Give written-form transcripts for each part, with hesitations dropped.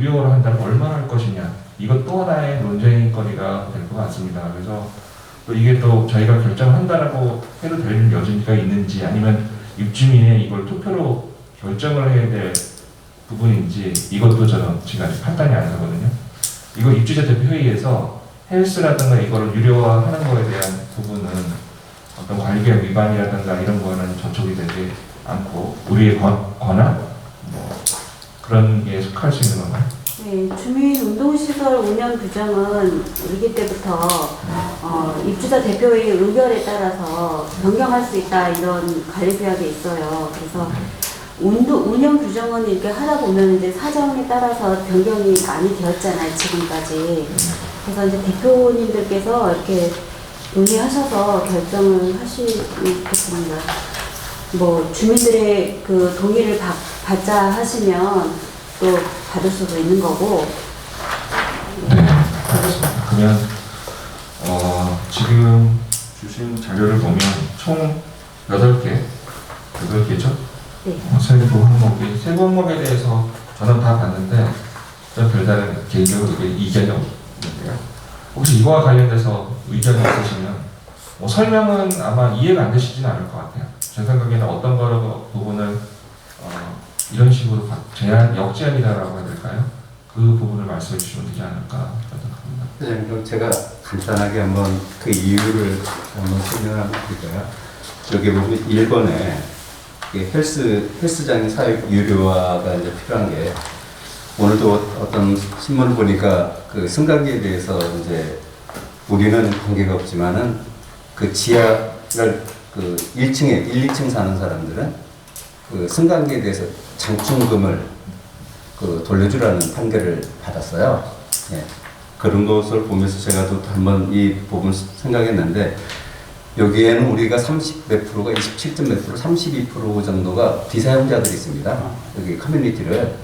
유료로 한다면 얼마나 할 것이냐. 이것 또 하나의 논쟁거리가 될 것 같습니다. 그래서 또 이게 또 저희가 결정한다라고 해도 될 여지가 있는지 아니면 입주민의 이걸 투표로 결정을 해야 될 부분인지 이것도 저는 지금 아직 판단이 안 나거든요. 이거 입주자 대표 회의에서 헬스라든가 이거를 유료화하는 거에 대한 부분은 어떤 관리계약 위반이라든가 이런 거는 저촉이 되지 않고 우리의 권한 뭐 그런 게 속할 수 있는 건가요? 네, 주민운동시설 운영 규정은 우리 때부터 입주자 대표의 의결에 따라서 변경할 수 있다 이런 관리구역이 있어요. 그래서 운영 규정은 이렇게 하다 보면 이제 사정에 따라서 변경이 많이 되었잖아요, 지금까지. 그래서 이제 대표님들께서 이렇게 동의하셔서 결정을 하시면 좋겠습니다. 뭐 주민들의 그 동의를 받자 하시면 또 받을 수도 있는 거고. 네, 알겠습니다. 그러면 지금 주신 자료를 보면 총 8개죠? 네. 세 항목에 대해서 저는 다 봤는데 저는 별다른 개인적으로 이견이 없는데요. 혹시 이거와 관련돼서 의견이 있으시면 뭐 설명은 아마 이해가 안 되시진 않을 것 같아요. 제 생각에는 어떤 부분을 이런 식으로 제한, 역제한이라고 해야 될까요? 그 부분을 말씀해 주시면 되지 않을까 생각합니다. 네, 그럼 제가 간단하게 한번 그 이유를 한번 설명을 한번 드릴까요? 여기 보면 1번에 헬스장 사육 유료화가 이제 필요한 게 오늘도 어떤 신문을 보니까 그 승강기에 대해서 이제 우리는 관계가 없지만은 그 지하를 그 1층에 1, 2층 사는 사람들은 그 승강기에 대해서 장충금을 그 돌려주라는 판결을 받았어요. 예. 그런 것을 보면서 제가 또 한번 이 부분 생각했는데 여기에는 우리가 30 몇 프로가 27점 몇 프로, 32% 정도가 비사용자들이 있습니다. 여기 커뮤니티를.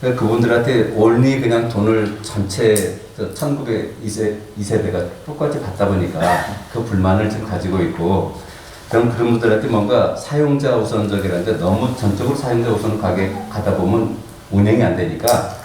그분들한테 올리 그냥 돈을 전체 1902세대가 똑같이 받다 보니까 그 불만을 지금 가지고 있고 그런 분들한테 뭔가 사용자 우선적이라는데 너무 전적으로 사용자 우선 가다 보면 운영이 안 되니까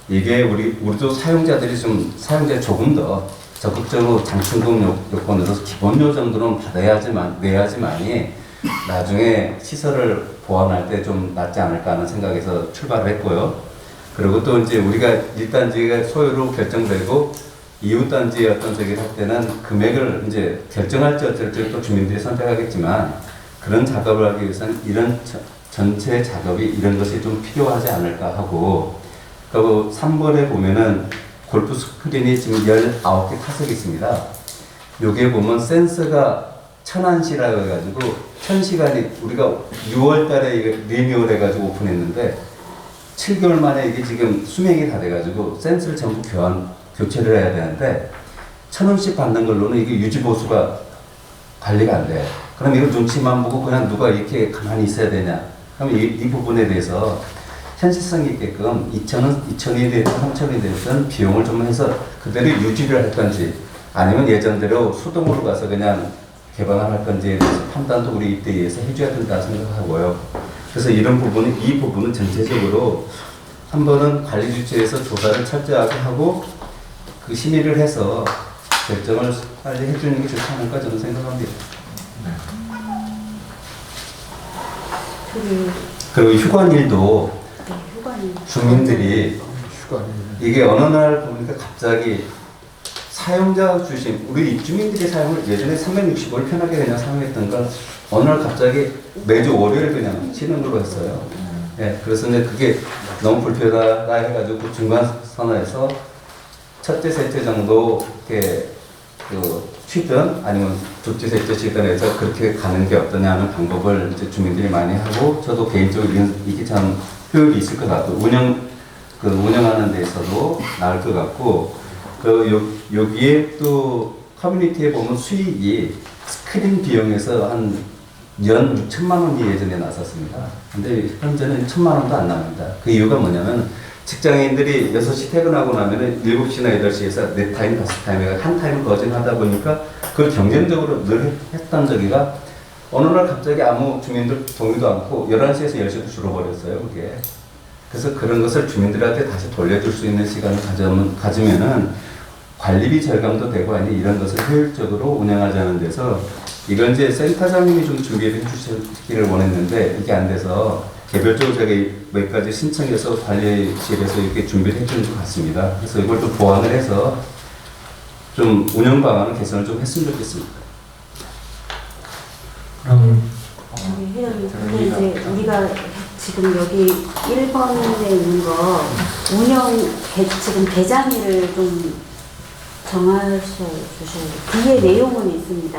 이게 우리도 사용자들이 사용자 조금 더 적극적으로 장충금 요건으로 기본료 정도는 내야지만이 나중에 시설을 보완할 때 좀 낫지 않을까 하는 생각에서 출발을 했고요. 그리고 또 이제 우리가 1단지가 소유로 결정되고 이웃단지의 어떤 저기 할 때는 금액을 이제 결정할지 어쩔지 또 주민들이 선택하겠지만 그런 작업을 하기 위해서는 이런 전체 작업이 이런 것이 좀 필요하지 않을까 하고 그리고 3번에 보면은 골프 스크린이 지금 19개 타석이 있습니다. 여기에 보면 센서가 1000안시라고 해가지고 1000시간이 우리가 6월 달에 리뉴얼 해가지고 오픈했는데 7개월 만에 이게 지금 수명이 다 돼가지고 센서를 전부 교체를 해야 되는데 1000원씩 받는 걸로는 이게 유지보수가 관리가 안 돼. 그럼 이거 눈치만 보고 그냥 누가 이렇게 가만히 있어야 되냐. 그럼 이 부분에 대해서 현실성 있게끔 2,000원, 2,000원이 됐든 3,000원이 됐든 비용을 좀 해서 그대로 유지를 할 건지 아니면 예전대로 수동으로 가서 그냥 개방을 할 건지에 대해서 판단도 우리 입대위에서 해줘야 된다 생각하고요. 그래서 이 부분은 전체적으로 한 번은 관리 주체에서 조사를 철저하게 하고 그 심의를 해서 결정을 빨리 해주는 게 좋지 않을까 저는 생각합니다. 그리고 휴관일도 주민들이 이게 어느 날 보니까 갑자기 사용자 주심 우리 입주민들이 사용을 예전에 365일 편하게 그냥 사용했던 건 어느 날 갑자기 매주 월요일 그냥 쉬는 걸로 했어요. 예, 그래서 이제 그게 너무 불편하다 해가지고 그 중간선에서 첫째, 셋째 정도 이렇게 쉬든 아니면 둘째, 셋째 쉬든 해서 그렇게 가는 게 어떠냐는 방법을 이제 주민들이 많이 하고 저도 개인적으로 이게 참 효율이 있을 것 같고 운영하는 데 있어도 나을 것 같고 여기에 또 커뮤니티에 보면 수익이 스크린 비용에서 한 연 6천만 원이 예전에 나섰습니다. 근데 현재는 1천만 원도 안 납니다. 그 이유가 뭐냐면 직장인들이 6시 퇴근하고 나면은 7시나 8시에서 4타임, 5타임에 한 타임 거진하다 보니까 그걸 경쟁적으로 늘 했던 저기가 어느 날 갑자기 아무 주민들 동의도 않고 11시에서 10시로 줄어버렸어요, 그게. 그래서 그런 것을 주민들한테 다시 돌려줄 수 있는 시간을 가지면은 관리비 절감도 되고 아니 이런 것을 효율적으로 운영하자는 데서 이건 이제 센터장님이 좀 준비를 해주시기를 원했는데 이게 안 돼서 개별적으로 제가 몇 가지 신청해서 관리실에서 이렇게 준비를 해주는 것 같습니다. 그래서 이걸 좀 보완을 해서 좀 운영 방안을 개선을 좀 했으면 좋겠습니다. 그럼 회장님, 근데 이제 우리가 지금 여기 1번에 있는 거 지금 대장일을 좀 정하셔 주셔야 돼요. 뒤에 내용은 있습니다.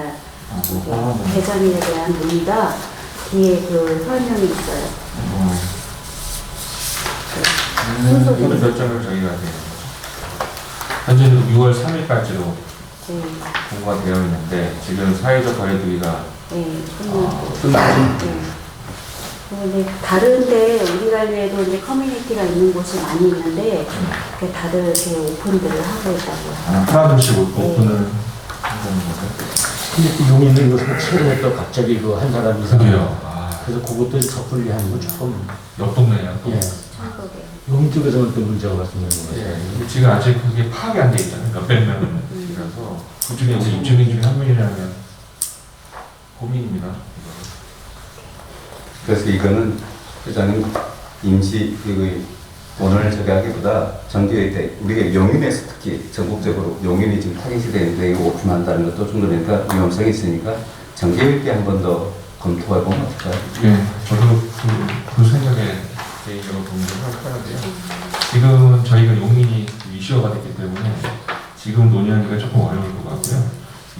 대장일에 대한 논의가 뒤에 그 설명이 있어요. 그 결정을 저희가 해요. 현재는 6월 3일까지로 네, 공고가 되어 있는데 지금 사회적 거래두기가 네, 끝났죠? 네. 근데 다른데 우리 관리에도 이제 커뮤니티가 있는 곳이 많이 있는데 이렇게 다들 이렇게 오픈들을 하고 있다고요. 하나둘씩 오픈을 한다는 거죠. 근데 그 용인은 이거 새로 또 갑자기 그 한 사람이 그게요. 그래서 그것도 섣불리 하는 거 조금 옆 동네예요. 또. 예. 천국에. 용인 쪽에서는 또 문제가 발생되는 거예요. 예, 근데 지금 아직 그게 파악이 안 돼 있잖아요. 몇백 명이라서 그 중에 우리 입주민 중에 한 명이라면 고민입니다. 그래서 이거는 회장님 임시 오늘 저기 하기보다 정기회의 때 우리가 용인에서 특히 전국적으로 용인이 지금 타깃이 되는데 이거 오픈한다는 것도 좀 그러니까 위험성이 있으니까 정기회의 때 한 번 더 검토해보면 어떨까요? 예, 저도 그 생각에 개인적으로 고민을 하는데요. 지금은 저희가 용인이 이슈화가 됐기 때문에 지금 논의하기가 조금 어려울 것 같고요.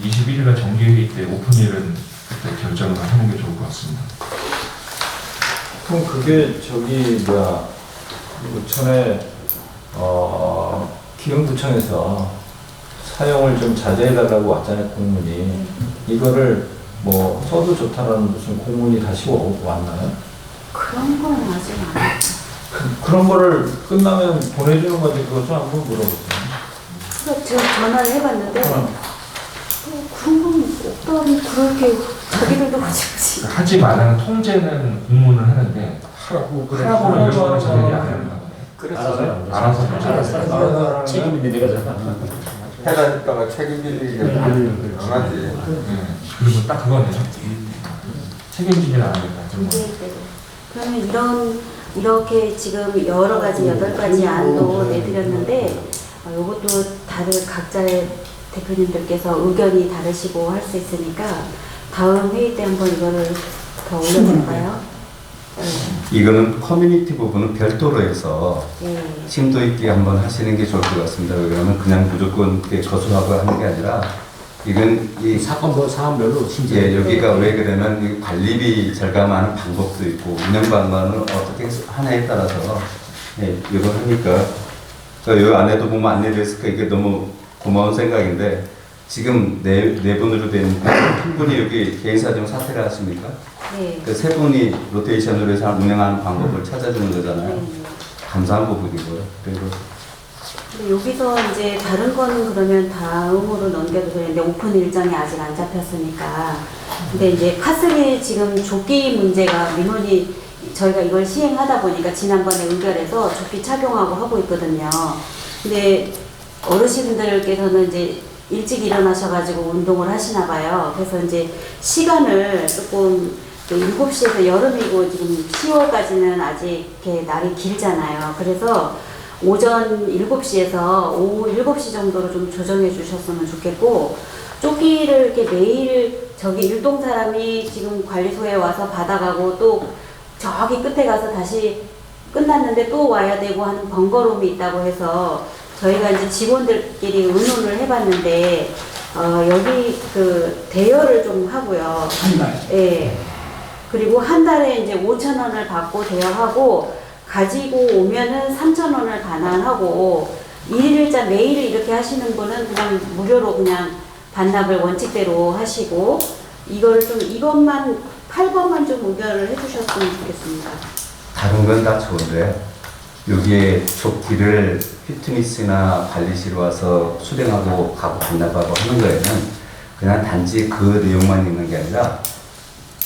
21일날 정기회의 때 오픈일은 그때 결정을 하는 게 좋을 것 같습니다. 그럼 그게 구청에 기흥구청에서 사용을 좀 자제해달라고 왔잖아요, 공문이. 이거를 뭐 써도 좋다라는 무슨 공문이 다시 왔나요? 그런 건 아직 안 했죠. 그런 거를 끝나면 보내주는 건데 그것 좀 한번 물어보세요. 그래서 제가 전화를 해봤는데 그런 건 없다니 그렇게 자기들도 같이 하지 말라는 통제는 공문을 하는데 하라고는 요청을 전혀 안 하는 거예요. 알아서 책임인데 내가 잖아. 해라니까 책임질 게 강하지. 예, 그리고 딱 그거네요. 책임지지는 않으니까 정말. 계획대로. 그러면 이렇게 지금 여러 가지 8가지 안도 내드렸는데 이것도 다들 각자의 대표님들께서 의견이 다르시고 할 수 있으니까 다음 회의 때 한번 이거를 더 올려볼까요? 이거는 커뮤니티 부분은 별도로 해서 네. 심도 있게 한번 하시는 게 좋을 것 같습니다. 왜냐하면 그냥 무조건 이렇게 거수하고 하는 게 아니라 이건 이 사안별로 예, 여기가 왜 그러면 이 관리비 절감하는 방법도 있고 운영 방안을 어떻게 하냐에 따라서 예, 이거 하니까 이 안에도 보면 안내데스크 이게 너무 고마운 생각인데 지금 네 분으로 된 한 분이 여기 개인 사정 사퇴를 하십니까? 네. 그 세 분이 로테이션으로 해서 운영하는 방법을 찾아주는 거잖아요. 네. 감사한 부분이고요. 그리고 근데 여기서 이제 다른 거는 그러면 다음으로 넘겨도 되는데 오픈 일정이 아직 안 잡혔으니까. 근데 이제 카스리 지금 조끼 문제가 민원이 저희가 이걸 시행하다 보니까 지난번에 의결해서 조끼 착용하고 하고 있거든요. 근데 어르신들께서는 이제 일찍 일어나셔가지고 운동을 하시나 봐요. 그래서 이제 시간을 조금 7시에서 여름이고 지금 10월까지는 아직 이렇게 날이 길잖아요. 그래서 오전 7시에서 오후 7시 정도로 좀 조정해 주셨으면 좋겠고, 조끼를 이렇게 매일 저기 일동 사람이 지금 관리소에 와서 받아가고 또 저기 끝에 가서 다시 끝났는데 또 와야 되고 하는 번거로움이 있다고 해서 저희가 이제 직원들끼리 의논을 해봤는데 여기 그 대여를 좀 하고요. 한 달. 예. 그리고 한 달에 이제 5,000원을 받고 대여하고 가지고 오면은 3,000원을 반환하고 일일자 매일 이렇게 하시는 분은 그냥 무료로 그냥 반납을 원칙대로 하시고 이거를 좀 이것만 8번만 좀 의결을 해주셨으면 좋겠습니다. 다른 건 다 좋은데 여기에 조끼를 피트니스나 관리실 와서 수령하고 가고 반납하고 하는 거에는 그냥 단지 그 내용만 있는 게 아니라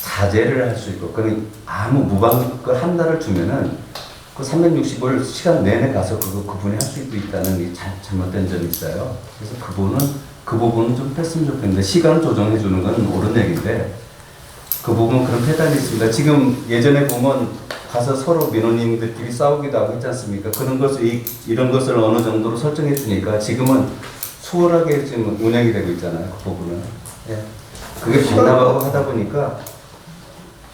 자제를 할 수 있고 그냥 아무 무방 걸 한 달을 주면은 그 360을 시간 내내 가서 그분이 할 수도 있다는 이 잘못된 점이 있어요. 그래서 그 부분은 좀 뺐으면 좋겠는데, 시간을 조정해 주는 건 옳은 얘기인데, 그 부분은 그런 패턴이 있습니다. 지금 예전에 보면 가서 서로 민원인들끼리 싸우기도 하고 있지 않습니까? 그런 것을, 이런 것을 어느 정도로 설정해 주니까 지금은 수월하게 지금 운영이 되고 있잖아요. 그 부분은. 예. 그게 반납하고 하다 보니까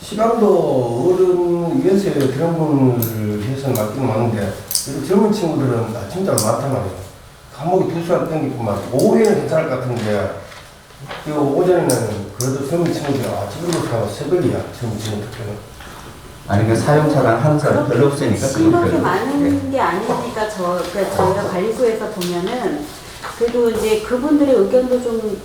시간도 어른 위에서 그런 분을 위해서는 맞긴 많은데, 이렇게 젊은 친구들은 아침자가 많단 말이에요. 감옥이 2시간 땡기고만 오후에는 괜찮을 것 같은데, 이 오전에는 그래도 젊은 친구들이 아침으로 가고 새벽이야, 젊은 친구들은. 아니 그 사용자랑 하는 사람 별로 없으니까 심하게 별로. 많은 게 아니니까 그러니까 저희가 관리소에서 보면은 그래도 이제 그분들의 의견도 좀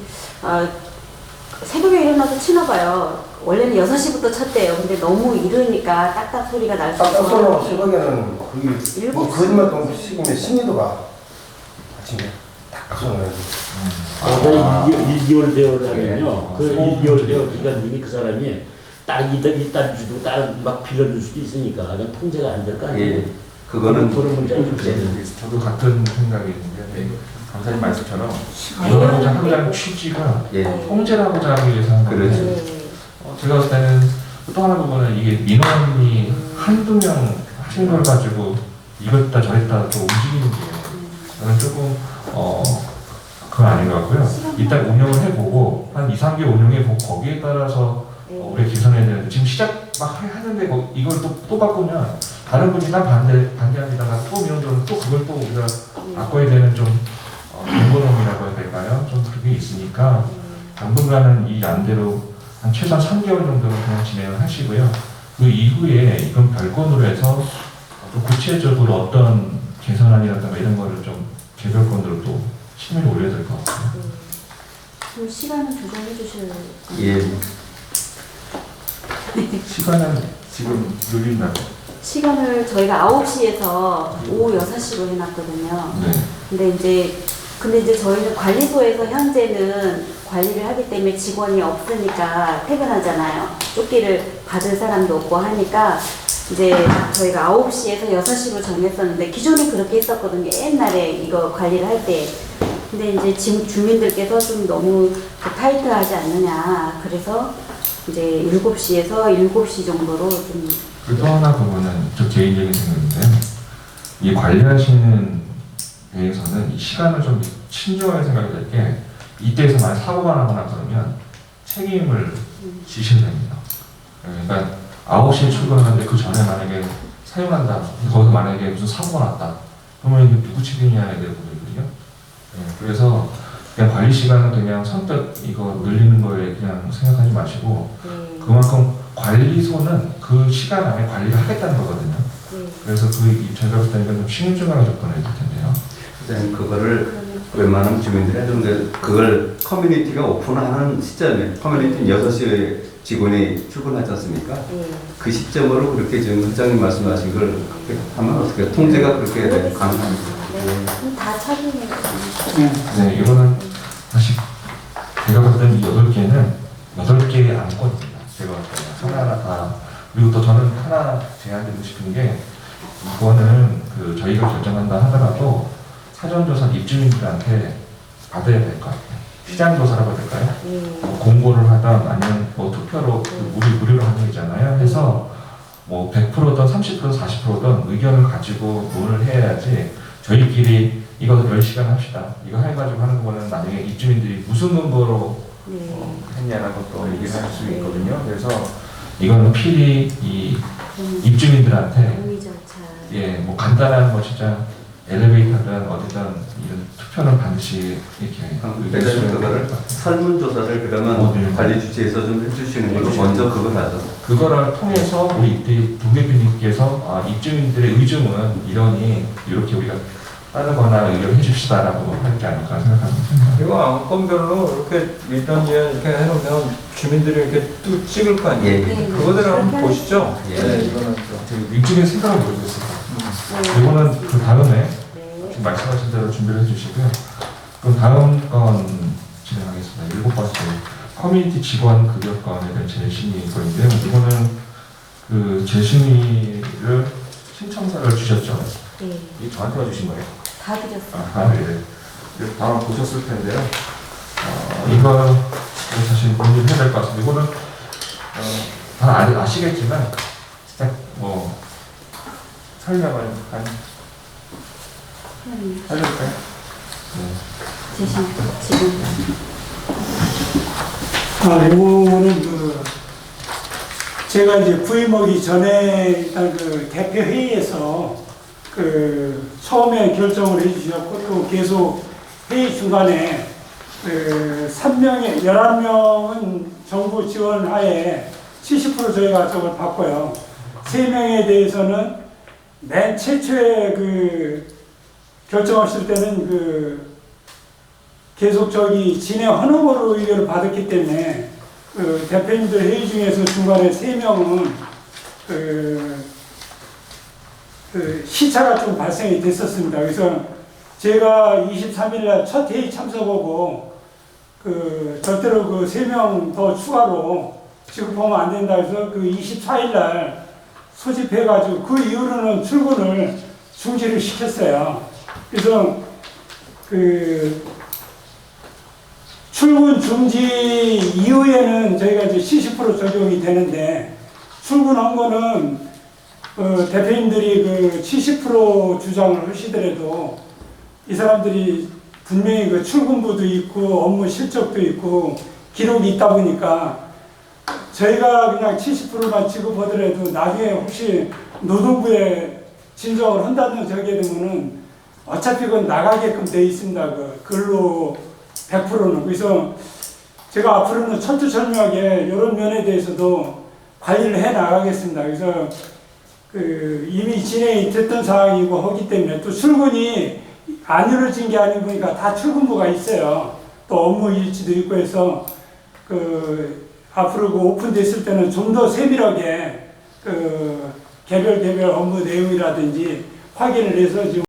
새벽에 일어나서 치나 봐요. 원래는 6시부터 쳤대요. 근데 너무 이르니까 딱딱 소리가 날 수 딱딱 소리나고 있어서 새벽에는 그게 뭐 거짓말 좀 시키면 심리도가 아침에 딱딱 소리나요. 1개월 되어라면요. 그 1개월 되어 기간님이 그 사람이 딱 이딴 주도 다른 막 빌려줄 수도 있으니까 그냥 통제가 안 될 거 아니에요. 예, 그거는 그런 문제가 좀 있어요. 저도 같은 생각인데 강사님 말씀처럼 이거는 항상 취지가 예, 통제를 하고자 하기 위해서 하는 건데 그렇죠. 제가 봤을 때는 또 하나 부분은 이게 민원이 한두 명 하신 걸 가지고 이랬다 저랬다 또 움직이는 게 저는 조금 그건 아닌 것 같고요. 일단 운영을 해보고 한 2, 3개월 운영해보고 거기에 따라서 우리 개선해야 되는데 지금 시작 막 하는데 이걸 또 바꾸면 다른 분이 다 반대하다가 또 민원들은 또 그걸 또 우리가 바꿔야 되는 좀 공고놈이라고 해야 될까요? 좀 그게 있으니까 당분간은 이 안대로 한 최소한 3개월 정도는 그냥 진행을 하시고요. 그 이후에 이건 별건으로 해서 좀 구체적으로 어떤 개선안이라든가 이런 거를 좀 개별건으로 또 심의를 올려야 될 것 같아요. 좀 시간을 조정해 주실 예. 시간은 지금 늘린다고. 시간을 저희가 9시에서 오후 6시로 해놨거든요. 네. 근데 이제 저희는 관리소에서 현재는 관리를 하기 때문에 직원이 없으니까 퇴근하잖아요. 쫓기를 받을 사람도 없고 하니까 이제 저희가 9시에서 6시로 정했었는데 기존에 그렇게 했었거든요. 옛날에 이거 관리를 할 때. 근데 이제 지금 주민들께서 좀 너무 타이트하지 않느냐. 그래서 이제 7시에서 7시 정도로 좀. 또 하나 부분은 저 개인적인 생각인데 이 관리하시는 데에서는 이 시간을 좀 신중하게 생각이 될 게 이때에서 만약 사고가 나거나 그러면 책임을 지셔야 됩니다. 그러니까 9시에 출근하는데 그 전에 만약에 사용한다. 거기서 만약에 무슨 사고가 났다. 그러면 이게 누구 책임이냐에 대해 보거든요. 그래서 그냥 관리 시간은 그냥 선뜻 이거 늘리는 거에 그냥 생각하지 마시고 그만큼 관리소는 그 시간 안에 관리를 하겠다는 거거든요. 그래서 저희가 볼 때는 좀 신중하게 접근해야 될 텐데요. 선생님 그거를 웬만하면 주민들이 해주는데 그걸 커뮤니티가 오픈하는 시점에 커뮤니티는 6시에 직원이 출근하지 않습니까? 그 시점으로 그렇게 지금 회장님 말씀하신 걸 그렇게 하면 어떻게 통제가 그렇게 가능합니다. 네, 다 착용해요. 네, 이거는 다시 제가 봤을 때는 이 8개는 8개의 안건입니다. 제가 봤을 때는 하나하나 다. 그리고 또 저는 하나 제안드리고 싶은 게 이거는 저희가 결정한다 하더라도 사전조사 입주민들한테 받아야 될 것 같아요. 시장조사라고 해야 될까요? 뭐 공고를 하던 아니면 뭐 투표로 무료로 하는 거 있잖아요. 해서 뭐 100%든 30%든 40%든 의견을 가지고 논의를 해야지 저희끼리 이거 10시간 합시다. 이거 해가지고 하는 거는 나중에 입주민들이 무슨 근거로 했냐라고 또 얘기를 할 수 있거든요. 그래서 이거는 필히 이 입주민들한테 뭐 간단한 뭐 진짜 엘리베이터든 어디든 이런 투표는 반드시 이렇게 그래서 그거를 설문조사를 그러면 관리 주체에서 좀 해주시는 걸로 먼저 그걸 하죠. 그거를 통해서 우리 이때 부대표님께서 입주민들의 의중은 이러니 이렇게 우리가 따르거나 의견을 해줍시다라고 할 게 아닐까 생각합니다. 그리고 안건별로 이렇게 일단 이렇게 해놓으면 주민들이 이렇게 뚝 찍을 거 아니에요. 예. 그거대로 한번 보시죠. 예. 네, 이거는 좀. 입주민 생각을 모르겠어요. 이거는 그 다음에 지금 말씀하신 대로 준비를 해주시고요. 그럼 다음 건 진행하겠습니다. 7번째 커뮤니티 직원 급여건에 대한 재심의 건인데요. 이거는 그 재심의를 신청서를 주셨죠. 네, 이 저한테만 주신 거예요. 다 드렸어요. 네. 그래서 아마 보셨을 텐데요. 이거 사실 공유해야 될 것 같습니다. 이거는 다 아시겠지만 진짜 뭐 설명을 한 해줄까요? 지금 요거는 제가 이제 부임하기 전에 일단 대표 회의에서 처음에 결정을 해주셨고 또 계속 회의 중간에 11명은 정부 지원하에 70% 저희가 저걸 받고요. 3명에 대해서는 맨 최초에 결정하실 때는 계속 진행 헌업으로 의견을 받았기 때문에 대표님들 회의 중에서 중간에 3명은 시차가 좀 발생이 됐었습니다. 그래서 제가 23일날 첫 회의 참석하고 절대로 3명 더 추가로 지급하면 안 된다 해서 24일날 소집해가지고 그 이후로는 출근을 중지를 시켰어요. 그래서 출근 중지 이후에는 저희가 이제 70% 적용이 되는데 출근한 거는 대표님들이 70% 주장을 하시더라도 이 사람들이 분명히 출근부도 있고 업무 실적도 있고 기록이 있다 보니까 저희가 그냥 70%만 지급하더라도 나중에 혹시 노동부에 진정을 한다는 저게 되면은 어차피 그건 나가게끔 돼 있습니다. 근로 100%는. 그래서 제가 앞으로는 철두철미하게 이런 면에 대해서도 관리를 해 나가겠습니다. 그래서 이미 진행이 됐던 상황이고 하기 때문에 또 출근이 안 이루어진 게 아니고 보니까 다 출근부가 있어요. 또 업무 일지도 있고 해서 앞으로 오픈됐을 때는 좀 더 세밀하게 개별 업무 내용이라든지 확인을 해서 지금